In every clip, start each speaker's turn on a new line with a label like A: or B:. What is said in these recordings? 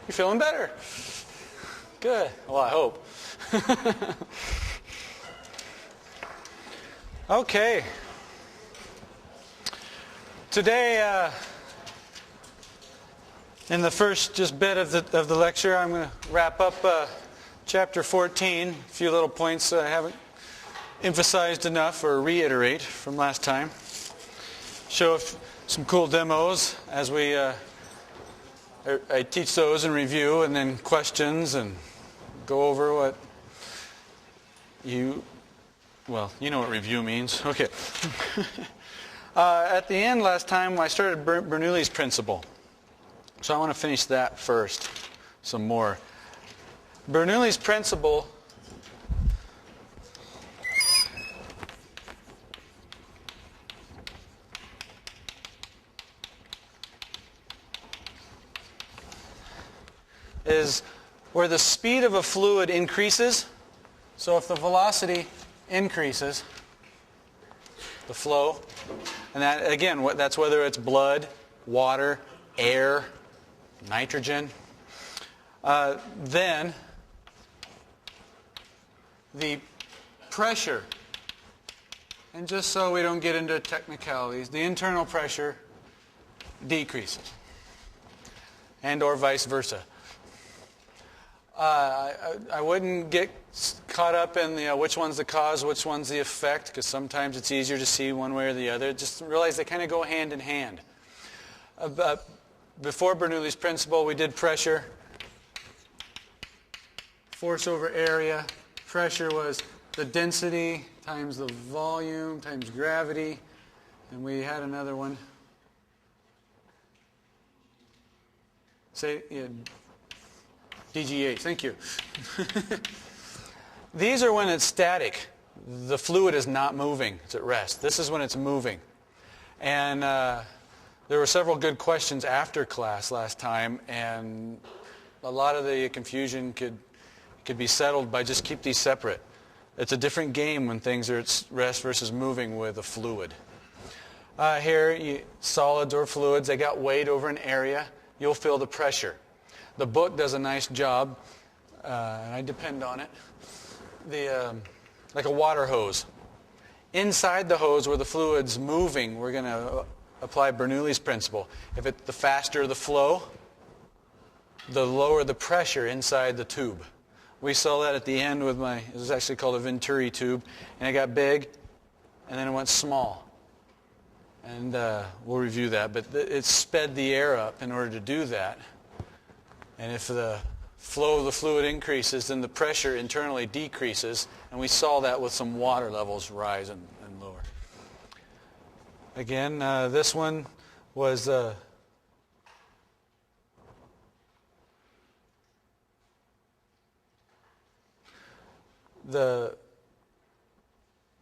A: You're feeling better. Good. Well, I hope. Okay. Today, in the first just bit of the lecture, I'm going to wrap up chapter 14. A few little points I haven't emphasized enough or reiterate from last time. Show some cool demos as we I teach those and review, and then questions, and go over what you know what review means. Okay. At the end last time, I started Bernoulli's principle. So I want to finish that first, some more. Bernoulli's principle is where the speed of a fluid increases. So if the velocity increases, the flow, and that again, that's whether it's blood, water, air, nitrogen, then the pressure, and just so we don't get into technicalities, the internal pressure decreases, and or vice versa. I wouldn't get caught up in the which one's the cause, which one's the effect, because sometimes it's easier to see one way or the other. Just realize they kind of go hand in hand. Before Bernoulli's principle, we did pressure, force over area. Pressure was the density times the volume times gravity, and we had another one. DGH, thank you. These are when it's static. The fluid is not moving, it's at rest. This is when it's moving. And there were several good questions after class last time, and a lot of the confusion could be settled by just keep these separate. It's a different game when things are at rest versus moving with a fluid. Here, solids or fluids, they got weight over an area. You'll feel the pressure. The book does a nice job, and I depend on it. Like a water hose. Inside the hose where the fluid's moving, we're going to apply Bernoulli's principle. The faster the flow, the lower the pressure inside the tube. We saw that at the end with it was actually called a Venturi tube, and it got big, and then it went small. And we'll review that, but it sped the air up in order to do that. And if the flow of the fluid increases, then the pressure internally decreases, and we saw that with some water levels rise and lower. Again, this one was that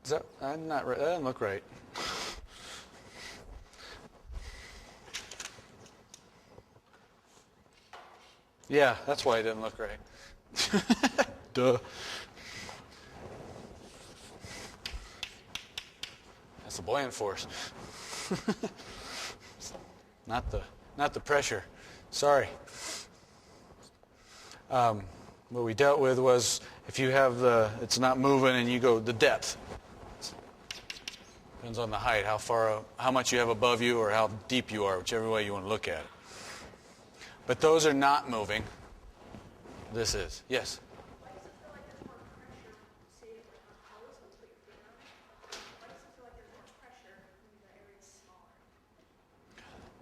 A: doesn't look right. Yeah, that's why it didn't look right. Duh. That's the buoyant force. Not the pressure. Sorry. What we dealt with was if you have it's not moving and you go the depth. Depends on the height, how much you have above you or how deep you are, whichever way you want to look at it. But those are not moving. This is. Yes?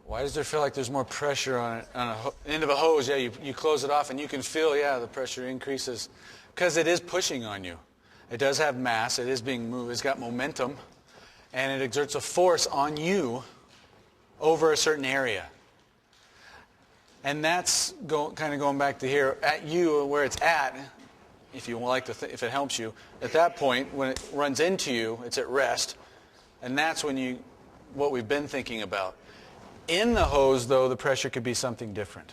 A: Why does there feel like there's more pressure on the end of a hose? Yeah, you close it off and you can feel, the pressure increases. Because it is pushing on you. It does have mass. It is being moved. It's got momentum. And it exerts a force on you over a certain area. And that's kind of going back to here, at you, where it's at, if you like to, if it helps you. At that point, when it runs into you, it's at rest, and that's when what we've been thinking about. In the hose, though, the pressure could be something different.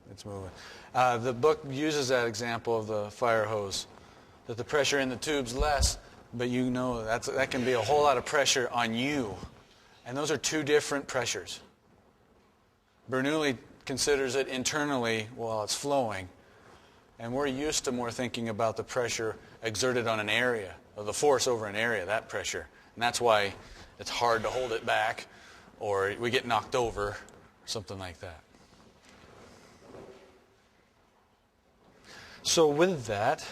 A: It's moving. The book uses that example of the fire hose, that the pressure in the tube's less, but that can be a whole lot of pressure on you, and those are two different pressures. Bernoulli considers it internally while it's flowing. And we're used to more thinking about the pressure exerted on an area, or the force over an area, that pressure. And that's why it's hard to hold it back, or we get knocked over, or something like that. So with that,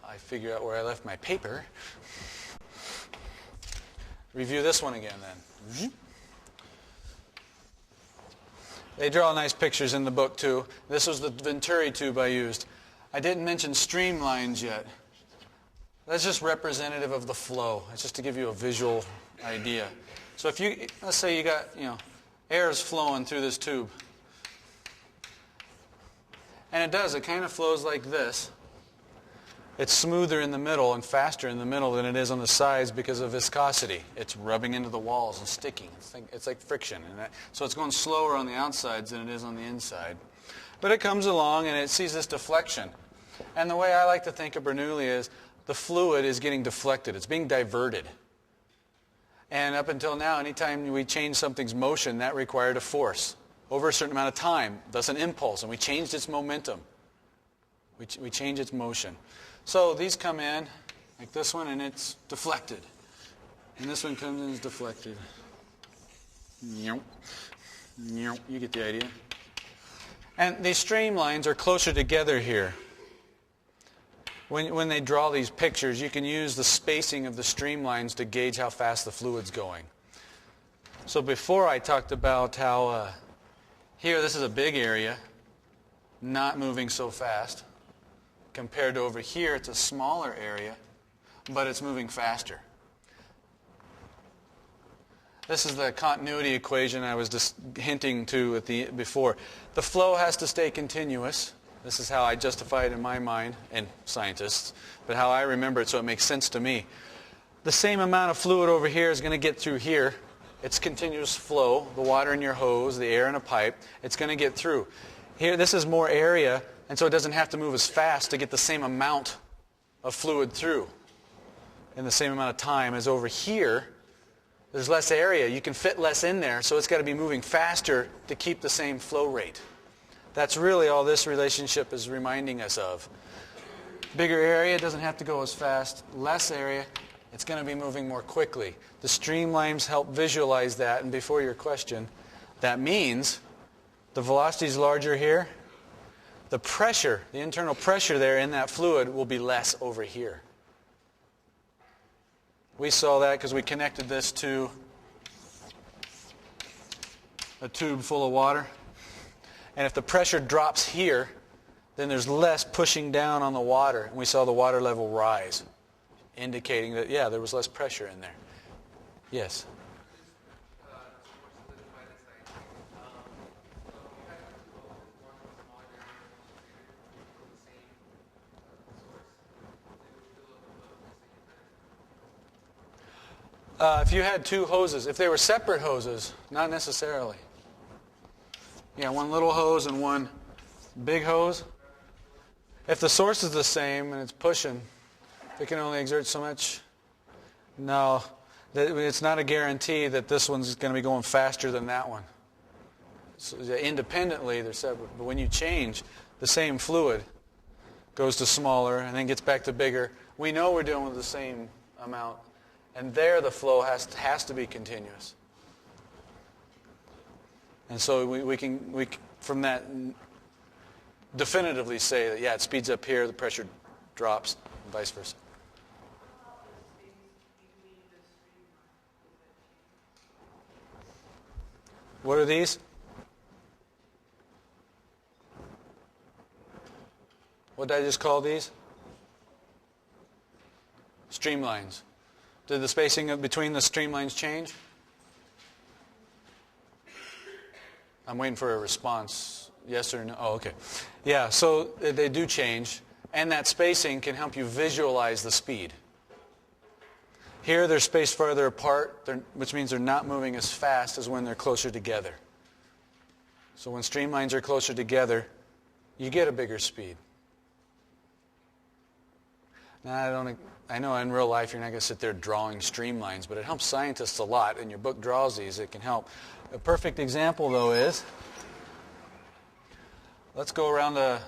A: I figure out where I left my paper. Review this one again then. They draw nice pictures in the book too. This was the Venturi tube I used. I didn't mention streamlines yet. That's just representative of the flow. It's just to give you a visual idea. So if you, let's say you got, air is flowing through this tube. And it does, it kind of flows like this. It's smoother in the middle and faster in the middle than it is on the sides because of viscosity. It's rubbing into the walls and sticking. It's like friction. So it's going slower on the outsides than it is on the inside. But it comes along and it sees this deflection. And the way I like to think of Bernoulli is the fluid is getting deflected. It's being diverted. And up until now, anytime we change something's motion, that required a force. Over a certain amount of time, that's an impulse, and we changed its momentum. We change its motion. So these come in, like this one, and it's deflected. And this one comes in and is deflected. You get the idea. And these streamlines are closer together here. When they draw these pictures, you can use the spacing of the streamlines to gauge how fast the fluid's going. So before I talked about how here this is a big area, not moving so fast. Compared to over here, it's a smaller area, but it's moving faster. This is the continuity equation I was just hinting to before. The flow has to stay continuous. This is how I justify it in my mind, and scientists, but how I remember it so it makes sense to me. The same amount of fluid over here is going to get through here. It's continuous flow, the water in your hose, the air in a pipe. It's going to get through. Here, this is more area, and so it doesn't have to move as fast to get the same amount of fluid through in the same amount of time as over here. There's less area. You can fit less in there, so it's got to be moving faster to keep the same flow rate. That's really all this relationship is reminding us of. Bigger area doesn't have to go as fast. Less area, it's going to be moving more quickly. The streamlines help visualize that, and before your question, that means the velocity is larger here. The pressure, the internal pressure there in that fluid will be less over here. We saw that because we connected this to a tube full of water. And if the pressure drops here, then there's less pushing down on the water. And we saw the water level rise, indicating that, yeah, there was less pressure in there. Yes? If you had two hoses, if they were separate hoses, not necessarily. Yeah, one little hose and one big hose. If the source is the same and it's pushing, it can only exert so much. No, it's not a guarantee that this one's going to be going faster than that one. So independently, they're separate. But when you change, the same fluid goes to smaller and then gets back to bigger. We know we're dealing with the same amount. And there the flow has to be continuous. And so we can from that definitively say that, yeah, it speeds up here, the pressure drops, and vice versa. What are these? What did I just call these? Streamlines. Did the spacing between the streamlines change? I'm waiting for a response. Yes or no? Oh, okay. Yeah, so they do change. And that spacing can help you visualize the speed. Here they're spaced farther apart, which means they're not moving as fast as when they're closer together. So when streamlines are closer together, you get a bigger speed. Now, I know in real life you're not going to sit there drawing streamlines, but it helps scientists a lot, and your book draws these. It can help. A perfect example, though, is let's go around an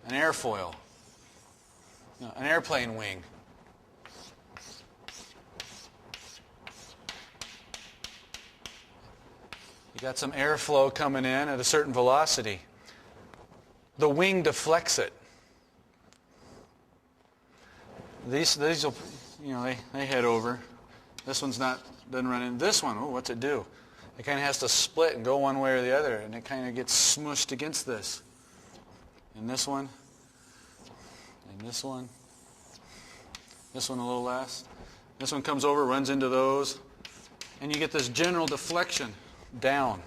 A: airfoil, an airplane wing. You got some airflow coming in at a certain velocity. The wing deflects it. These will, they head over. This one's doesn't run in. This one, what's it do? It kind of has to split and go one way or the other, and it kind of gets smushed against this. And this one, and this one. This one a little less. This one comes over, runs into those, and you get this general deflection down.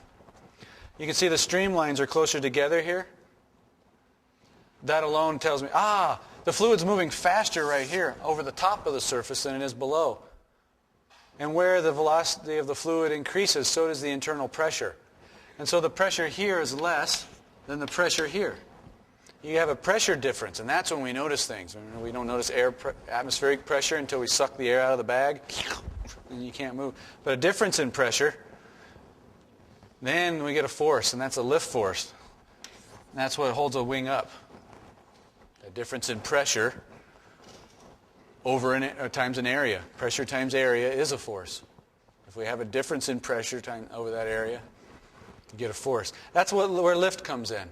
A: You can see the streamlines are closer together here. That alone tells me, the fluid's moving faster right here over the top of the surface than it is below. And where the velocity of the fluid increases, so does the internal pressure. And so the pressure here is less than the pressure here. You have a pressure difference, and that's when we notice things. We don't notice atmospheric pressure until we suck the air out of the bag, and you can't move. But a difference in pressure, then we get a force, and that's a lift force. And that's what holds a wing up. A difference in pressure times an area. Pressure times area is a force. If we have a difference in pressure over that area, you get a force. That's where lift comes in.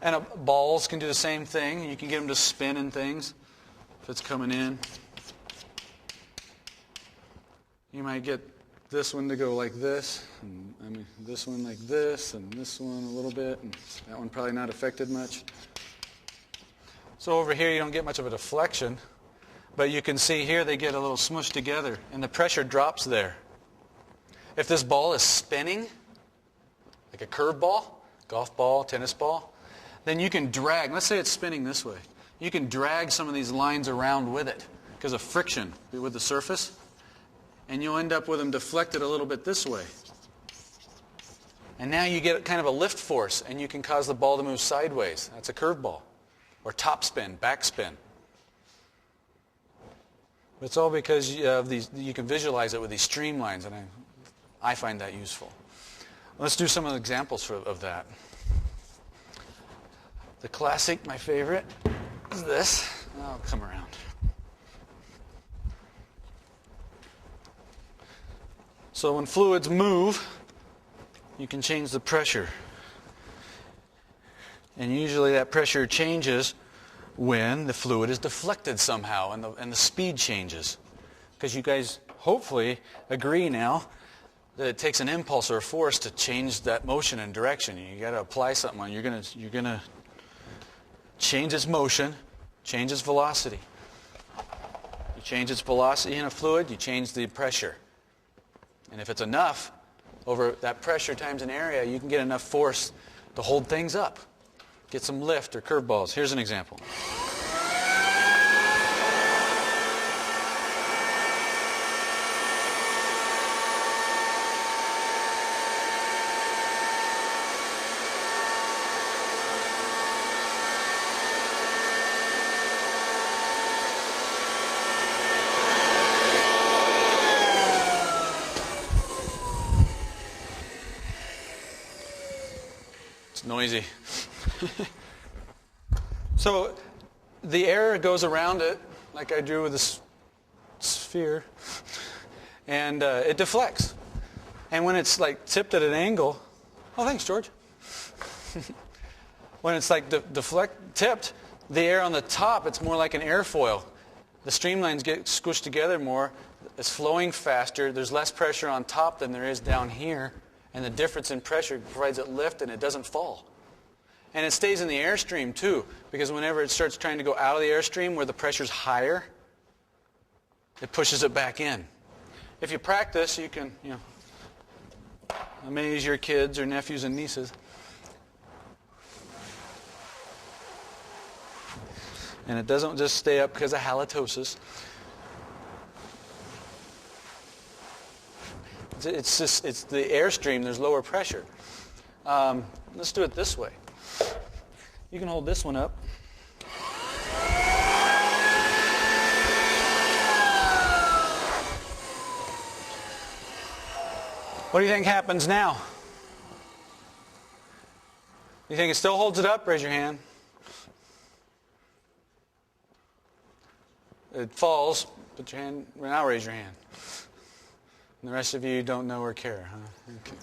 A: And balls can do the same thing. You can get them to spin and things if it's coming in. You might get this one to go like this, and this one like this, and this one a little bit, and that one probably not affected much. So over here you don't get much of a deflection, but you can see here they get a little smushed together, and the pressure drops there. If this ball is spinning, like a curved ball, golf ball, tennis ball, then you can drag, let's say it's spinning this way, you can drag some of these lines around with it because of friction with the surface, and you'll end up with them deflected a little bit this way. And now you get kind of a lift force, and you can cause the ball to move sideways. That's a curved ball. Or top spin, back spin. It's all because of these. You can visualize it with these streamlines, and I find that useful. Let's do some of the examples of that. The classic, my favorite, is this. I'll come around. So when fluids move, you can change the pressure. And usually that pressure changes when the fluid is deflected somehow and the speed changes. Because you guys hopefully agree now that it takes an impulse or a force to change that motion and direction. You got to apply something on it. You're going to change its motion, change its velocity. You change its velocity in a fluid, you change the pressure. And if it's enough, over that pressure times an area, you can get enough force to hold things up. Get some lift or curveballs. Here's an example. It's noisy. So the air goes around it, like I drew with this sphere, and it deflects. And when it's like tipped at an angle, thanks, George. When it's like tipped, the air on the top, it's more like an airfoil. The streamlines get squished together more. It's flowing faster. There's less pressure on top than there is down here. And the difference in pressure provides it lift, and it doesn't fall. And it stays in the airstream too, because whenever it starts trying to go out of the airstream where the pressure's higher, it pushes it back in. If you practice, you can, amaze your kids or nephews and nieces. And it doesn't just stay up because of halitosis. It's the airstream, there's lower pressure. Let's do it this way. You can hold this one up. What do you think happens now? You think it still holds it up? Raise your hand. it falls, put your hand, now raise your hand. And the rest of you don't know or care, huh? Okay.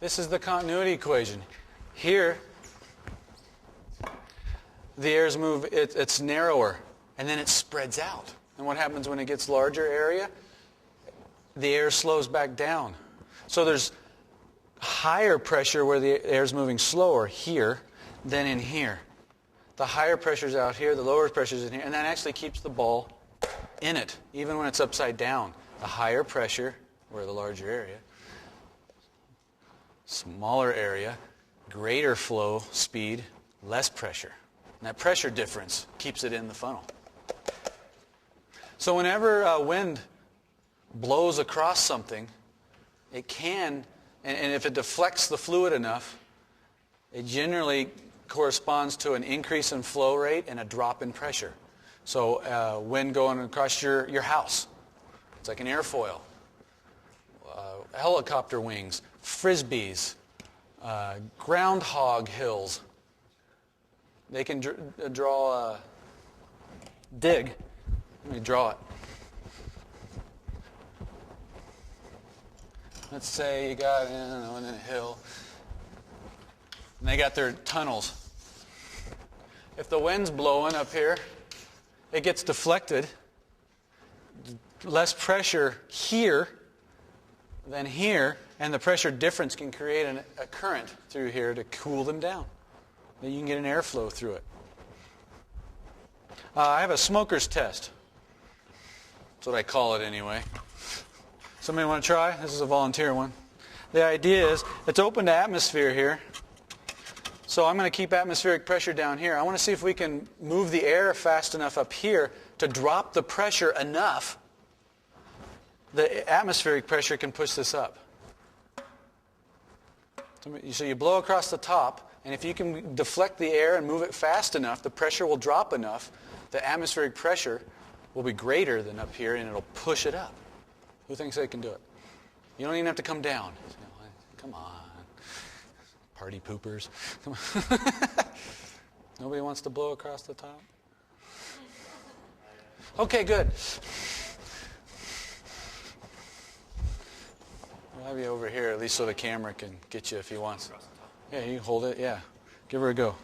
A: This is the continuity equation. Here, the airs move, it's narrower, and then it spreads out. And what happens when it gets larger area? The air slows back down. So there's higher pressure where the air is moving slower here than in here. The higher pressure is out here, the lower pressure is in here, and that actually keeps the ball in it, even when it's upside down. The higher pressure, where the larger area, smaller area, greater flow speed, less pressure. And that pressure difference keeps it in the funnel. So whenever wind blows across something, it can, and if it deflects the fluid enough, it generally corresponds to an increase in flow rate and a drop in pressure. So wind going across your house, it's like an airfoil. Helicopter wings, frisbees, groundhog hills. They can dig. Let me draw it. Let's say you got in a hill, and they got their tunnels. If the wind's blowing up here, it gets deflected. Less pressure here than here, and the pressure difference can create a current through here to cool them down. Then you can get an airflow through it. I have a smoker's test. That's what I call it anyway. Somebody want to try? This is a volunteer one. The idea is it's open to atmosphere here. So I'm going to keep atmospheric pressure down here. I want to see if we can move the air fast enough up here to drop the pressure enough. The atmospheric pressure can push this up. So you blow across the top, and if you can deflect the air and move it fast enough, the pressure will drop enough, the atmospheric pressure will be greater than up here, and it'll push it up. Who thinks they can do it? You don't even have to come down. Come on. Party poopers. Come on. Nobody wants to blow across the top? Okay, good. I'll have you over here, at least so the camera can get you if he wants. Yeah, you can hold it. Yeah. Give her a go.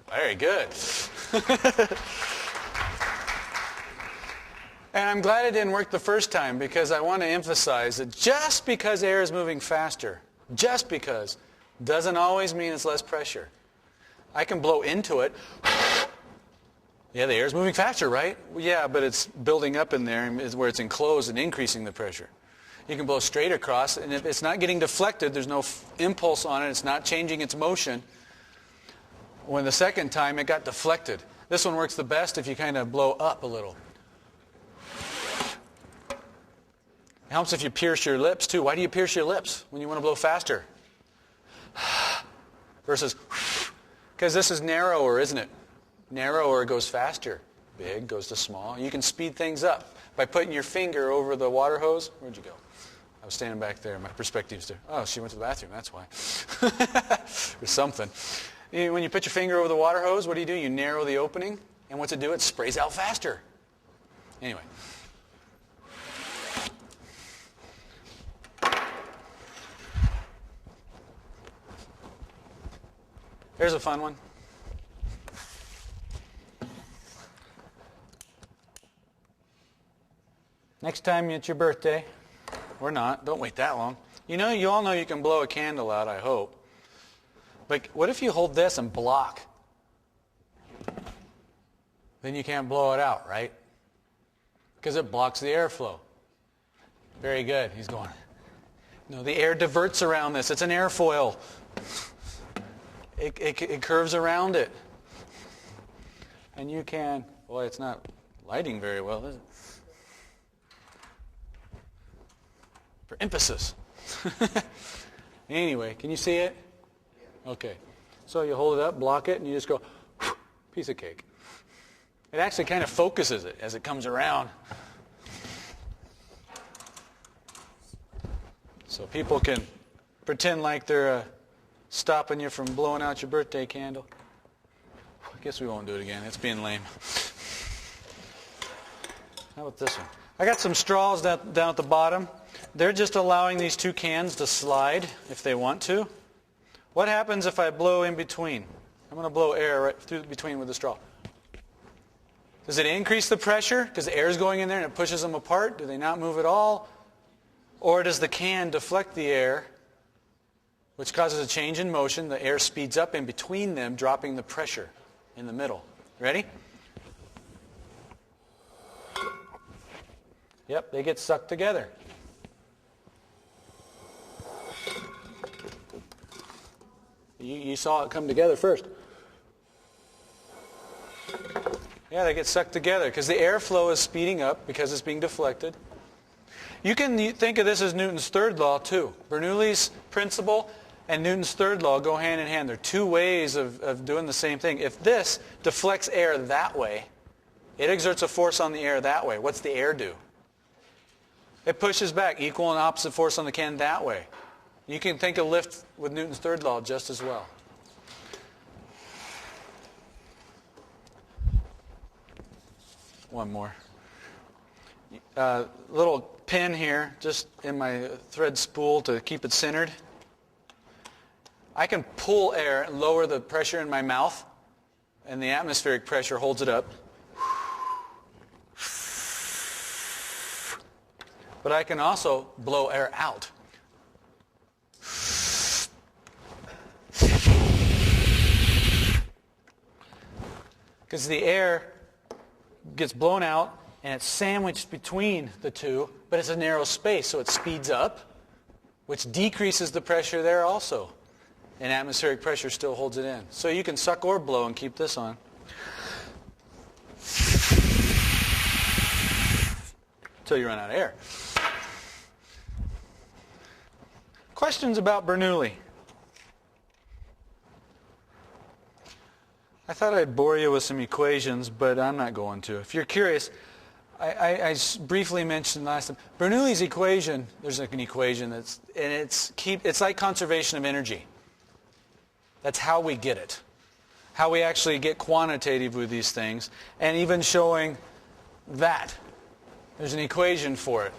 A: Very good. And I'm glad it didn't work the first time, because I want to emphasize that just because air is moving faster, just because, doesn't always mean it's less pressure. I can blow into it. Yeah, the air is moving faster, right? Yeah, but it's building up in there where it's enclosed and increasing the pressure. You can blow straight across, and if it's not getting deflected, there's no impulse on it, it's not changing its motion. When the second time, it got deflected. This one works the best if you kind of blow up a little. It helps if you pierce your lips, too. Why do you pierce your lips when you want to blow faster? Versus, because this is narrower, isn't it? Narrower goes faster. Big goes to small. You can speed things up by putting your finger over the water hose. Where'd you go? I was standing back there. My perspective's there. Oh, she went to the bathroom. That's why. Or something. When you put your finger over the water hose, what do? You narrow the opening. And what's it do? It sprays out faster. Anyway. Here's a fun one. Next time it's your birthday, or not, don't wait that long. You all know you can blow a candle out, I hope. But what if you hold this and block? Then you can't blow it out, right? Because it blocks the airflow. Very good. He's going. No, the air diverts around this. It's an airfoil. It curves around it. And you can, boy, it's not lighting very well, is it? For emphasis. Anyway, can you see it? Okay. So you hold it up, block it, and you just go, piece of cake. It actually kind of focuses it as it comes around. So people can pretend like they're stopping you from blowing out your birthday candle. I guess we won't do it again. It's being lame. How about this one? I got some straws down at the bottom. They're just allowing these two cans to slide if they want to. What happens if I blow in between? I'm going to blow air right through between with the straw. Does it increase the pressure because the air is going in there and it pushes them apart? Do they not move at all? Or does the can deflect the air, which causes a change in motion? The air speeds up in between them, dropping the pressure in the middle. Ready? Yep, they get sucked together. You saw it come together first. Yeah, they get sucked together because the airflow is speeding up because it's being deflected. You can think of this as Newton's third law too. Bernoulli's principle and Newton's third law go hand in hand. They're two ways of doing the same thing. If this deflects air that way, it exerts a force on the air that way. What's the air do? It pushes back, equal and opposite force on the can that way. You can think of lift with Newton's third law just as well. One more. Little pin here, just in my thread spool to keep it centered. I can pull air and lower the pressure in my mouth, and the atmospheric pressure holds it up. But I can also blow air out. Because the air gets blown out and it's sandwiched between the two, but it's a narrow space, so it speeds up, which decreases the pressure there also. And atmospheric pressure still holds it in. So you can suck or blow and keep this on. Until you run out of air. Questions about Bernoulli? I thought I'd bore you with some equations, but I'm not going to. If you're curious, I briefly mentioned last time, Bernoulli's equation, there's like an equation it's like conservation of energy. That's how we get it. How we actually get quantitative with these things, and even showing that. There's an equation for it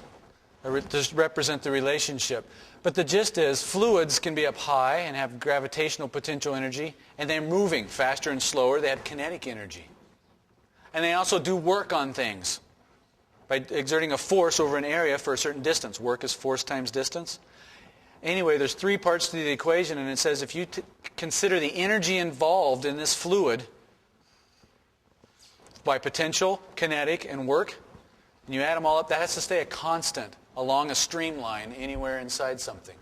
A: to represent the relationship. But the gist is fluids can be up high and have gravitational potential energy, and they're moving faster and slower. They have kinetic energy. And they also do work on things by exerting a force over an area for a certain distance. Work is force times distance. Anyway, there's three parts to the equation, and it says if you consider the energy involved in this fluid by potential, kinetic, and work, and you add them all up, that has to stay a constant along a streamline anywhere inside something.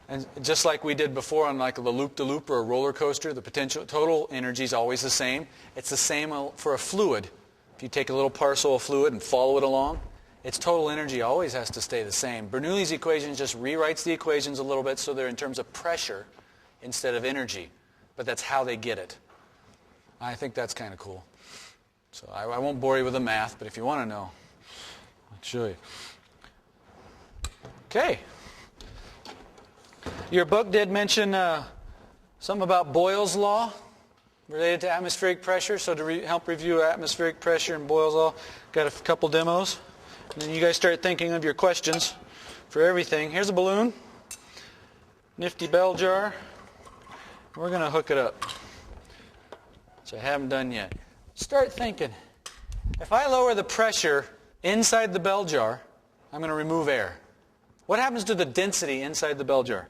A: And just like we did before on like the loop-de-loop or a roller coaster, the potential total energy is always the same. It's the same for a fluid. If you take a little parcel of fluid and follow it along, its total energy always has to stay the same. Bernoulli's equation just rewrites the equations a little bit so they're in terms of pressure instead of energy. But that's how they get it. I think that's kind of cool. So I won't bore you with the math, but if you want to know, I'll show you. Okay. Your book did mention something about Boyle's law related to atmospheric pressure. So to help review atmospheric pressure and Boyle's law, got a couple demos. And then you guys start thinking of your questions for everything. Here's a balloon. Nifty bell jar. We're going to hook it up, which I haven't done yet. Start thinking. If I lower the pressure inside the bell jar, I'm going to remove air. What happens to the density inside the bell jar?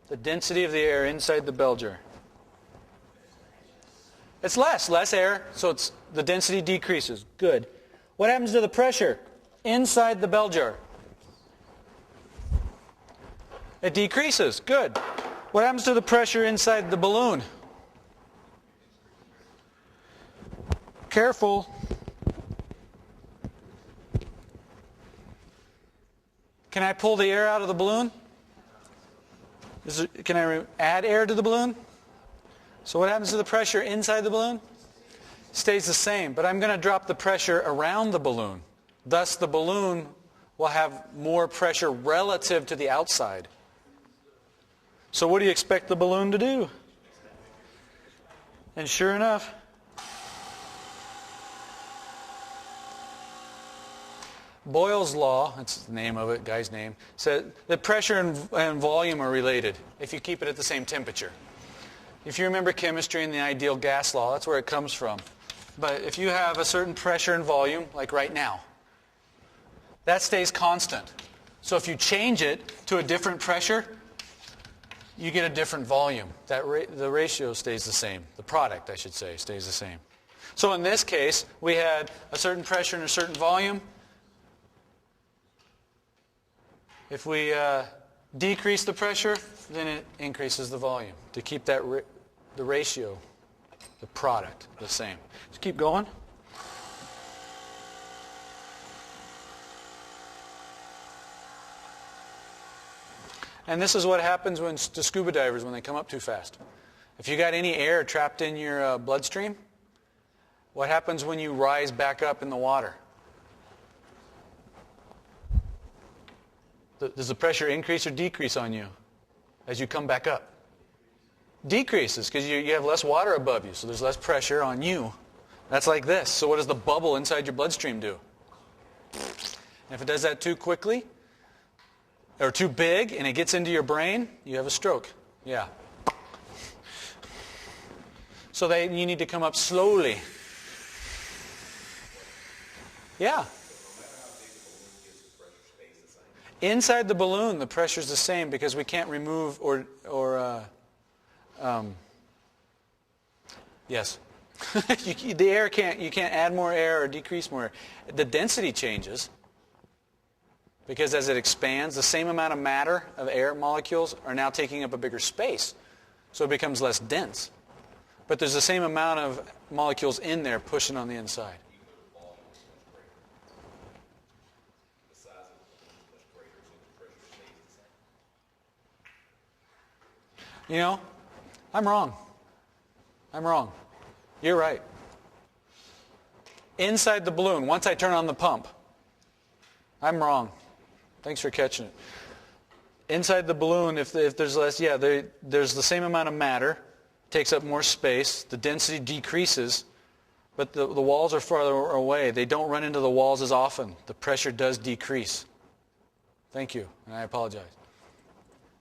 A: The density of the air inside the bell jar. It's less air, so the density decreases. Good. What happens to the pressure inside the bell jar? It decreases. Good. What happens to the pressure inside the balloon? Careful. Can I pull the air out of the balloon? Can I add air to the balloon? So what happens to the pressure inside the balloon? Stays the same, but I'm going to drop the pressure around the balloon. Thus, the balloon will have more pressure relative to the outside. So what do you expect the balloon to do? And sure enough, Boyle's law, that's the name of it, guy's name, said that pressure and volume are related if you keep it at the same temperature. If you remember chemistry and the ideal gas law, that's where it comes from. But if you have a certain pressure and volume, like right now, that stays constant. So if you change it to a different pressure, you get a different volume. The ratio stays the same. The product, I should say, stays the same. So in this case, we had a certain pressure and a certain volume. If we decrease the pressure, then it increases the volume to keep that the ratio, the product, the same. Just keep going. And this is what happens to scuba divers when they come up too fast. If you got any air trapped in your bloodstream, what happens when you rise back up in the water? Does the pressure increase or decrease on you as you come back up? Decreases, because you have less water above you, so there's less pressure on you. That's like this. So what does the bubble inside your bloodstream do? And if it does that too quickly, or too big, and it gets into your brain, you have a stroke. Yeah. So you need to come up slowly. Yeah. Inside the balloon, the pressure is the same because we can't remove yes. The air you can't add more air or decrease more air. The density changes because as it expands, the same amount of matter of air molecules are now taking up a bigger space. So it becomes less dense. But there's the same amount of molecules in there pushing on the inside. You know, I'm wrong. I'm wrong. You're right. Inside the balloon, once I turn on the pump, I'm wrong. Thanks for catching it. Inside the balloon, if there's less, there's the same amount of matter, takes up more space, the density decreases, but the walls are farther away. They don't run into the walls as often. The pressure does decrease. Thank you, and I apologize.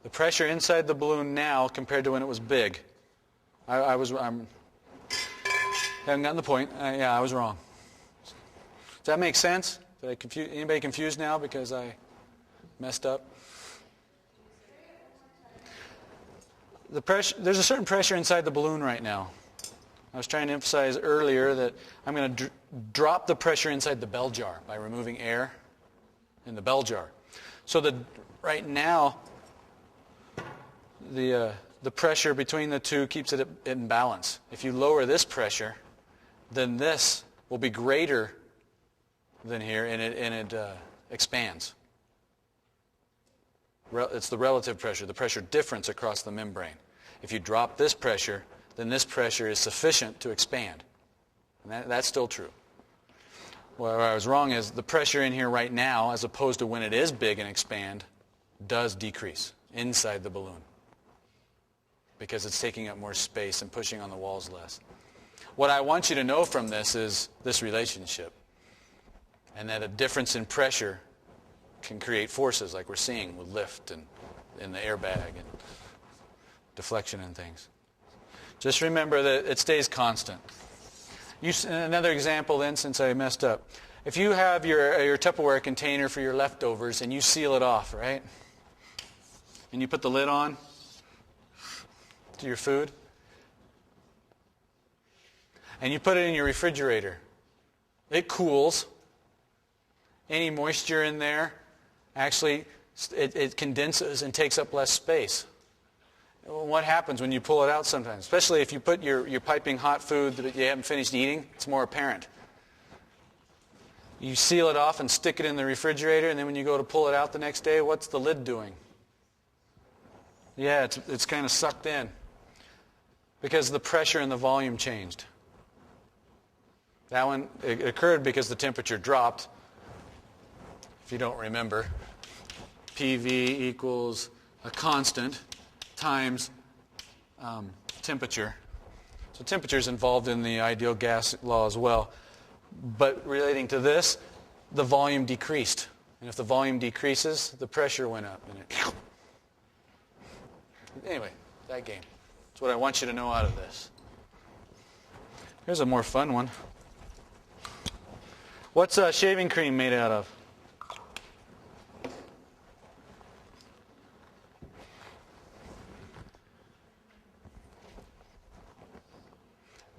A: The pressure inside the balloon now compared to when it was big. I haven't gotten the point. I was wrong. Does that make sense? Did I confuse anybody confused now because I messed up? There's a certain pressure inside the balloon right now. I was trying to emphasize earlier that I'm going to drop the pressure inside the bell jar by removing air in the bell jar. So right now, the pressure between the two keeps it in balance. If you lower this pressure, then this will be greater than here, and it expands. It's the relative pressure, the pressure difference across the membrane. If you drop this pressure, then this pressure is sufficient to expand. And that's still true. Where I was wrong is the pressure in here right now, as opposed to when it is big and expand, does decrease inside the balloon because it's taking up more space and pushing on the walls less. What I want you to know from this is this relationship, and that a difference in pressure can create forces like we're seeing with lift and in the airbag and deflection and things. Just remember that it stays constant. Another example then, since I messed up. If you have your Tupperware container for your leftovers and you seal it off, right? And you put the lid on to your food, and you put it in your refrigerator. It cools. Any moisture in there, actually, it condenses and takes up less space. what happens when you pull it out sometimes? Especially if you put your piping hot food that you haven't finished eating, it's more apparent. You seal it off and stick it in the refrigerator, and then when you go to pull it out the next day, what's the lid doing? Yeah, it's kind of sucked in because the pressure and the volume changed. That one, it occurred because the temperature dropped. If you don't remember, PV equals a constant times temperature. So temperature is involved in the ideal gas law as well. But relating to this, the volume decreased. And if the volume decreases, the pressure went up. And anyway, that game. That's what I want you to know out of this. Here's a more fun one. What's shaving cream made out of?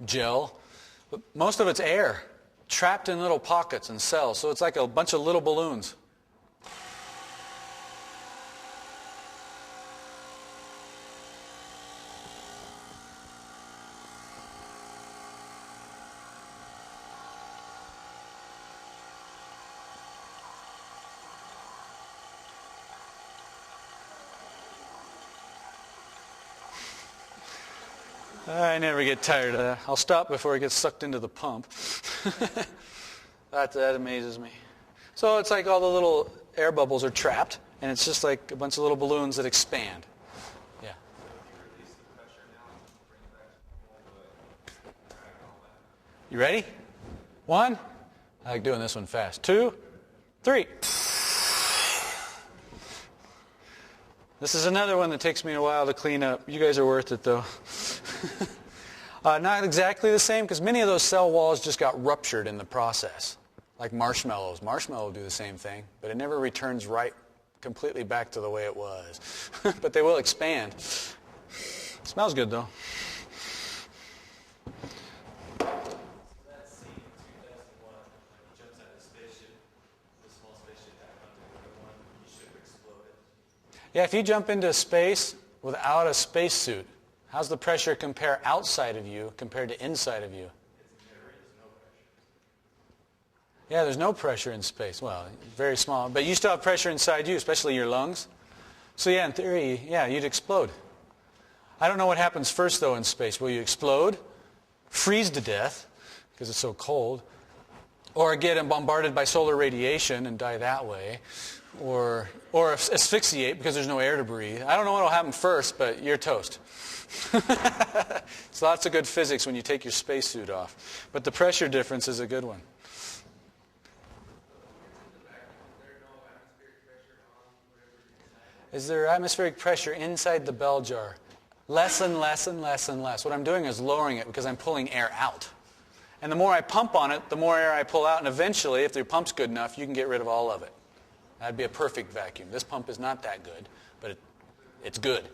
A: Gel. But most of it's air, trapped in little pockets and cells. So it's like a bunch of little balloons. I never get tired of that. I'll stop before it gets sucked into the pump. That amazes me. So it's like all the little air bubbles are trapped, and it's just like a bunch of little balloons that expand. Yeah. You ready? 1. I like doing this one fast. 2, 3. This is another one that takes me a while to clean up. You guys are worth it, though. Not exactly the same, because many of those cell walls just got ruptured in the process. Like marshmallows. Marshmallows do the same thing, but it never returns right completely back to the way it was. But they will expand. Smells good, though. Yeah, if you jump into space without a spacesuit, how's the pressure compare outside of you compared to inside of you? Yeah, there's no pressure in space. Well, very small. But you still have pressure inside you, especially your lungs. So yeah, in theory, yeah, you'd explode. I don't know what happens first, though, in space. Will you explode, freeze to death, because it's so cold, or get bombarded by solar radiation and die that way, or asphyxiate because there's no air to breathe? I don't know what will happen first, but you're toast. It's lots of good physics when you take your spacesuit off. But the pressure difference is a good one. Is there atmospheric pressure inside the bell jar? Less and less and less and less. What I'm doing is lowering it because I'm pulling air out. And the more I pump on it, the more air I pull out. And eventually, if the pump's good enough, you can get rid of all of it. That'd be a perfect vacuum. This pump is not that good, but it's good.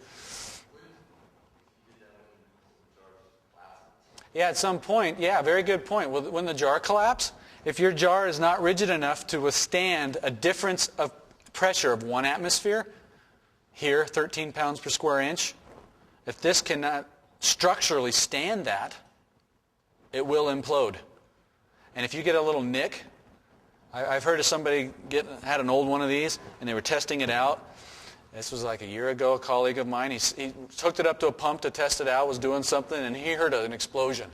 A: Yeah, at some point, yeah, very good point. When the jar collapses, if your jar is not rigid enough to withstand a difference of pressure of 1 atmosphere, here, 13 pounds per square inch, if this cannot structurally stand that, it will implode. And if you get a little nick, I've heard of somebody had an old one of these, and they were testing it out. This was like a year ago. A colleague of mine, he hooked it up to a pump to test it out, was doing something, and he heard an explosion.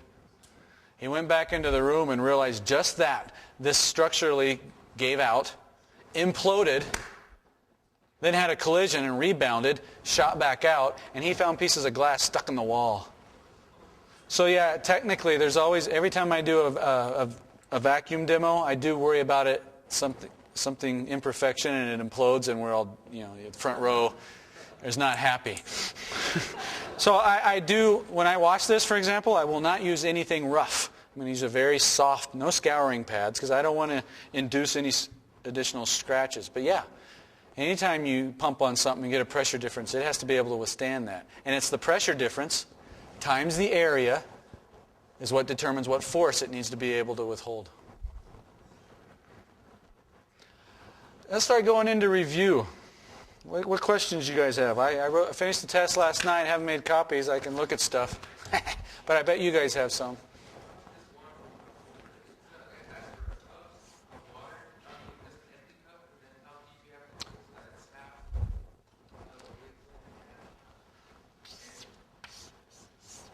A: He went back into the room and realized just that. This structurally gave out, imploded, then had a collision and rebounded, shot back out, and he found pieces of glass stuck in the wall. So yeah, technically, there's always, every time I do a vacuum demo, I do worry about it, something imperfection, and it implodes, and we're all, the front row is not happy. So I do, when I watch this, for example, I will not use anything rough. I'm going to use a very soft, no scouring pads, because I don't want to induce any additional scratches. But yeah, anytime you pump on something and get a pressure difference, it has to be able to withstand that. And it's the pressure difference times the area is what determines what force it needs to be able to withhold. Let's start going into review. What questions do you guys have? I finished the test last night. Haven't made copies. I can look at stuff. But I bet you guys have some.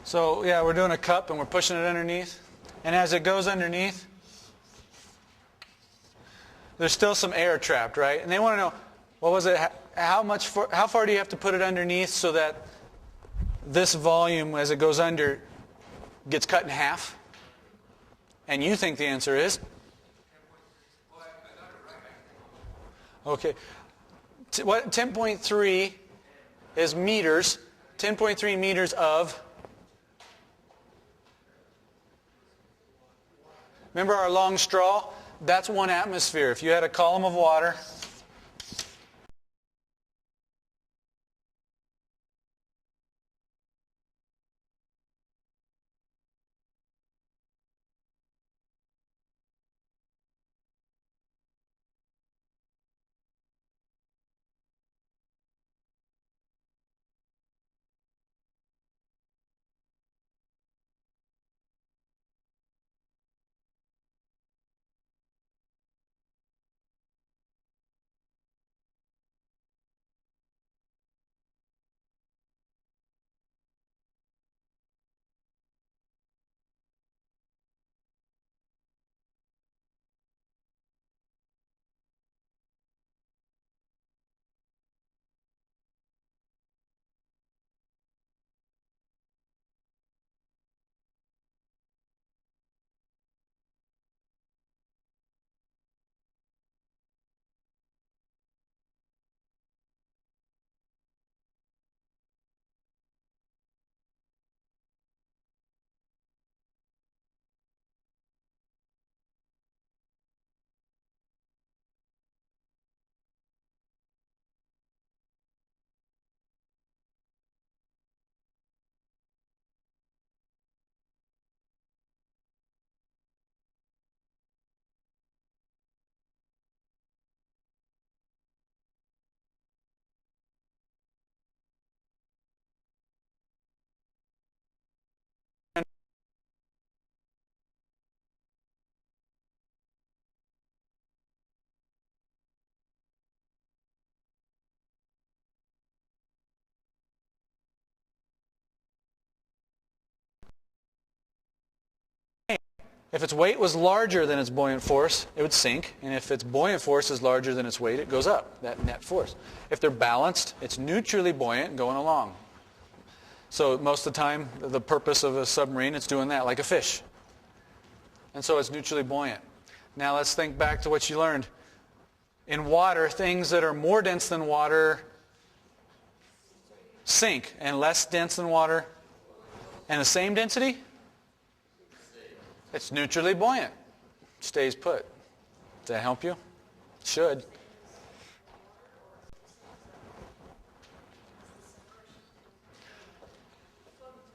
A: So, yeah, we're doing a cup and we're pushing it underneath. And as it goes underneath, there's still some air trapped, right? And they want to know, what was it? How far do you have to put it underneath so that this volume, as it goes under, gets cut in half? And you think the answer is? Okay. 10.3 is meters. 10.3 meters of... Remember our long straw? That's 1 atmosphere. If you had a column of water... If its weight was larger than its buoyant force, it would sink. And if its buoyant force is larger than its weight, it goes up, that net force. If they're balanced, it's neutrally buoyant and going along. So most of the time, the purpose of a submarine, it's doing that, like a fish. And so it's neutrally buoyant. Now let's think back to what you learned. In water, things that are more dense than water sink, and less dense than water, and the same density? It's neutrally buoyant. Stays put. Does that help you? It should.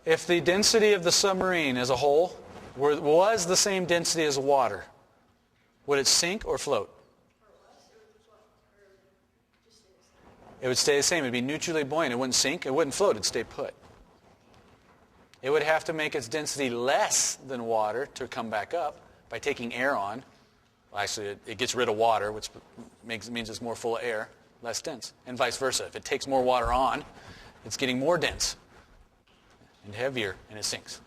A: If the density of the submarine as a whole was the same density as water, would it sink or float? It would stay the same. It would be neutrally buoyant. It wouldn't sink. It wouldn't float. It would stay put. It would have to make its density less than water to come back up by taking air on. Well, actually, it gets rid of water, which means it's more full of air, less dense, and vice versa. If it takes more water on, it's getting more dense and heavier, and it sinks.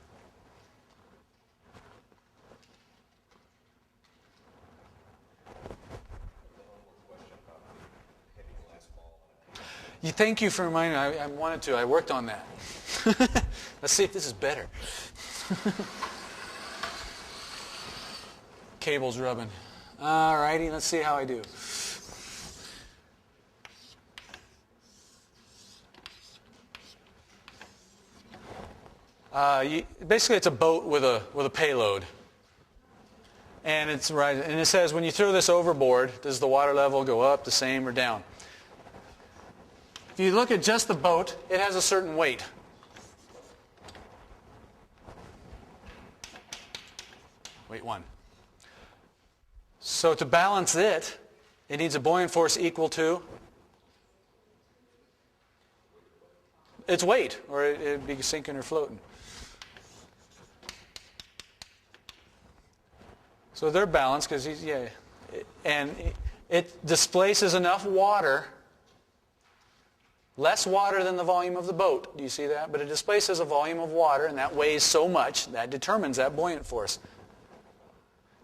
A: Thank you for reminding me. I wanted to. I worked on that. Let's see if this is better. Cable's rubbing. All righty, let's see how I do. Basically, it's a boat with a payload, and it's right. And it says when you throw this overboard, does the water level go up, the same, or down? If you look at just the boat, it has a certain weight. Weight 1. So to balance it, it needs a buoyant force equal to its weight, or it'd be sinking or floating. So they're balanced because and it displaces enough water, less water than the volume of the boat. Do you see that? But it displaces a volume of water, and that weighs so much, that determines that buoyant force.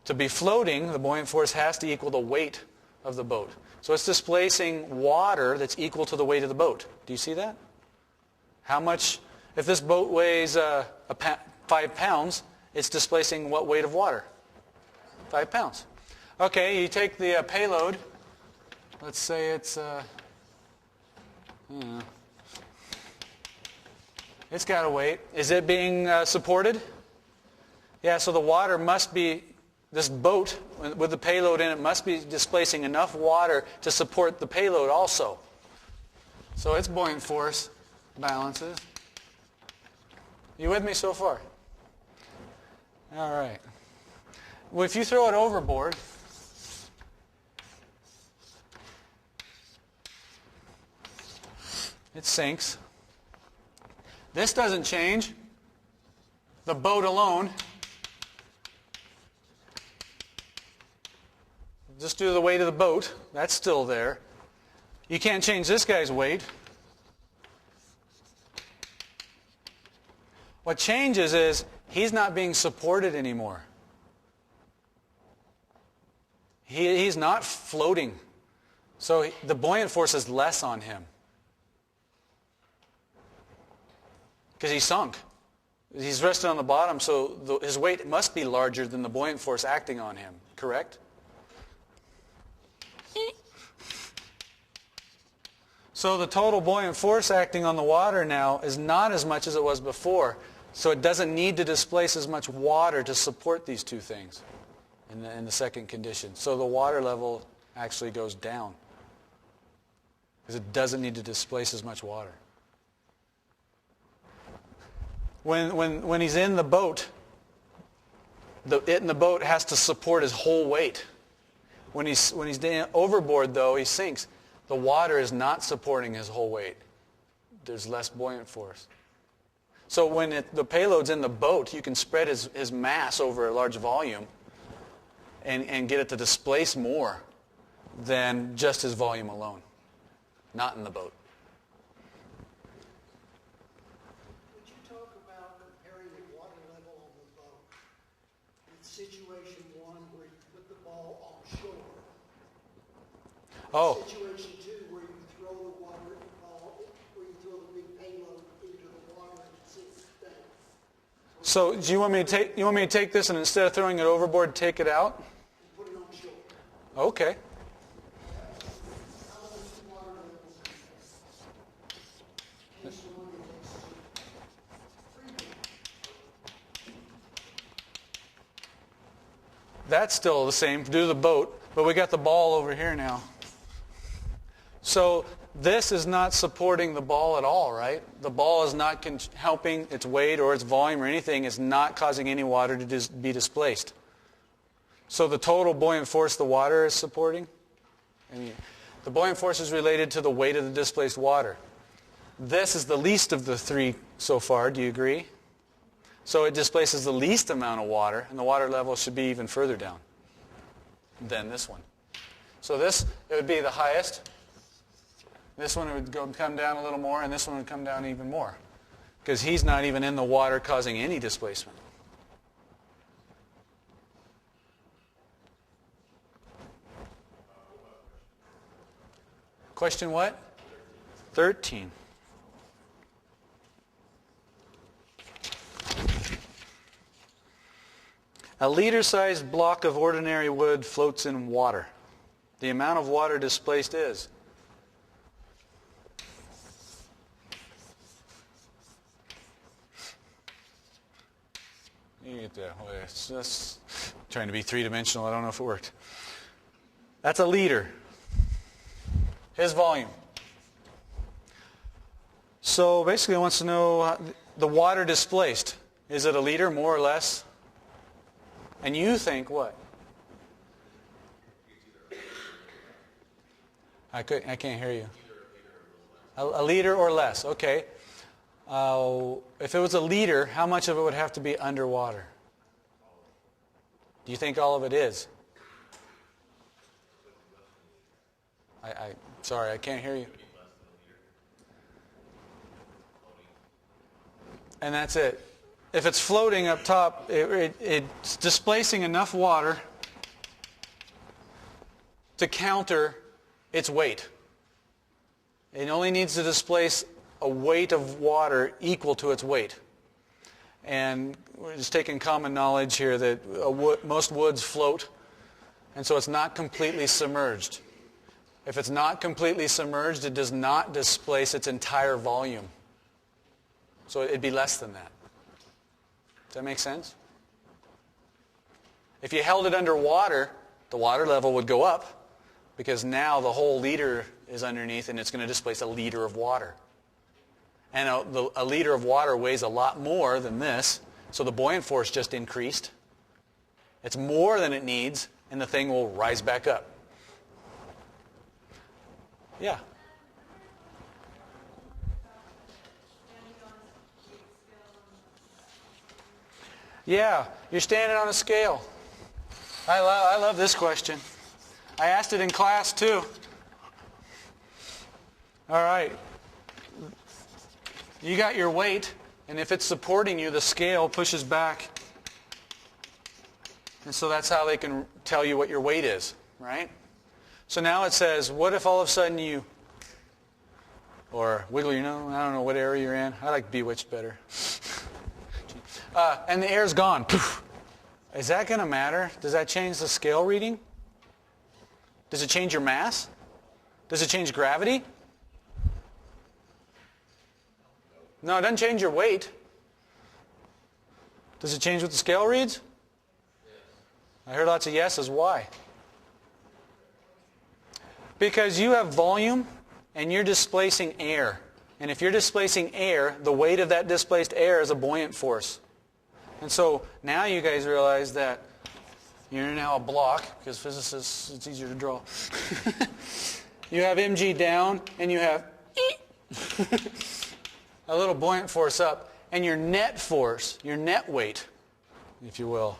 A: To be floating, the buoyant force has to equal the weight of the boat. So it's displacing water that's equal to the weight of the boat. Do you see that? How much, if this boat weighs 5 pounds, it's displacing what weight of water? 5 pounds. Okay, you take the payload. Let's say it's, it's got a weight. Is it being supported? Yeah, so the water must be, this boat with the payload in it must be displacing enough water to support the payload also. So its buoyant force balances. You with me so far? All right. Well, if you throw it overboard, it sinks. This doesn't change. The boat alone. Just do the weight of the boat. That's still there. You can't change this guy's weight. What changes is he's not being supported anymore. He's not floating. So the buoyant force is less on him. Because he sunk. He's resting on the bottom, so his weight must be larger than the buoyant force acting on him. Correct? So the total buoyant force acting on the water now is not as much as it was before. So it doesn't need to displace as much water to support these two things in the second condition. So the water level actually goes down because it doesn't need to displace as much water. When he's in the boat, it in the boat has to support his whole weight. When he's overboard, though, he sinks. The water is not supporting his whole weight. There's less buoyant force. So when the payload's in the boat, you can spread his mass over a large volume and get it to displace more than just his volume alone. Not in the boat.
B: Would you talk about comparing the water level on the boat with situation one where you put the ball offshore?
A: Oh.
B: Situation two where you throw the water ball, where you throw the big payload into the water and it sits down.
A: So do you want me to take this and instead of throwing it overboard, take it out?
B: And put it on shore.
A: Okay.
B: How much water level is case one and case two?
A: That's still the same. Do the boat, but we got the ball over here now. So this is not supporting the ball at all, right? The ball is not helping its weight or its volume or anything. Is not causing any water to be displaced. So the total buoyant force the water is supporting, the buoyant force is related to the weight of the displaced water. This is the least of the three so far. Do you agree? So it displaces the least amount of water, and the water level should be even further down than this one. So this, it would be the highest. This one would come down a little more, and this one would come down even more. Because he's not even in the water causing any displacement. Question what? 13. A liter-sized block of ordinary wood floats in water. The amount of water displaced is? You get that. It's just trying to be three-dimensional. I don't know if it worked. That's a liter. His volume. So basically, it wants to know the water displaced. Is it a liter, more or less? And you think what? I can't hear you. A liter or less. Okay. If it was a liter, how much of it would have to be underwater? Do you think all of it is? Sorry, I can't hear you. And that's it. If it's floating up top, it's displacing enough water to counter its weight. It only needs to displace a weight of water equal to its weight. And we're just taking common knowledge here that most woods float, and so it's not completely submerged. If it's not completely submerged, it does not displace its entire volume. So it'd be less than that. Does that make sense? If you held it underwater, the water level would go up because now the whole liter is underneath and it's going to displace a liter of water. And a liter of water weighs a lot more than this, so the buoyant force just increased. It's more than it needs, and the thing will rise back up. Yeah. Yeah, you're standing on a scale. I love this question. I asked it in class too. All right. You got your weight, and if it's supporting you, the scale pushes back. And so that's how they can tell you what your weight is, right? So now it says, what if all of a sudden you, or wiggle your nose, I don't know what area you're in. I like Bewitched better. And the air's gone. Poof. Is that going to matter? Does that change the scale reading? Does it change your mass? Does it change gravity? No, it doesn't change your weight. Does it change what the scale reads? I heard lots of yeses. Why? Because you have volume and you're displacing air. And if you're displacing air, the weight of that displaced air is a buoyant force. And so now you guys realize that you're now a block, because physicists, it's easier to draw. You have mg down and you have a little buoyant force up. And your net force, your net weight, if you will,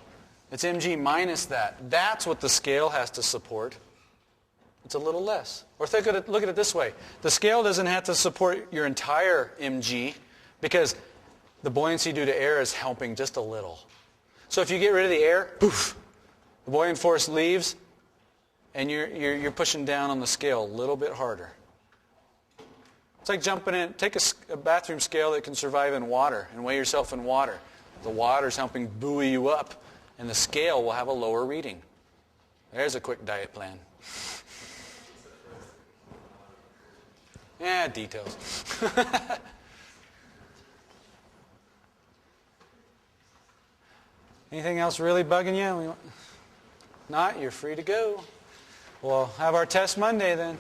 A: it's mg minus that. That's what the scale has to support. It's a little less. Or look at it this way. The scale doesn't have to support your entire mg because the buoyancy due to air is helping just a little. So if you get rid of the air, poof, the buoyant force leaves and you're pushing down on the scale a little bit harder. It's like jumping in, take a bathroom scale that can survive in water and weigh yourself in water. The water's helping buoy you up and the scale will have a lower reading. There's a quick diet plan. Yeah, details. Anything else really bugging you? Not, you're free to go. We'll have our test Monday then.